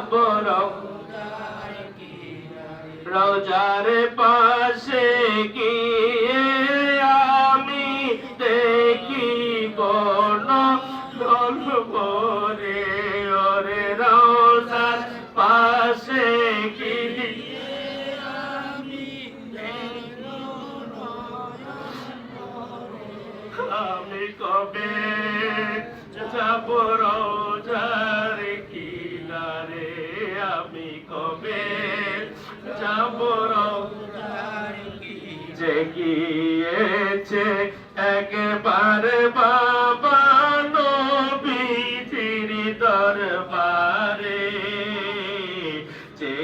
যাব রোজার পাশে গিয়ে আমি দেখিব নলবরে ওরে রোজার পাশে গিয়ে আমি কবে যাব রোজার কিনারে আমি কবে যাব রোজার যে গিয়েছে একবার বাবা নবীজির দরবারে যে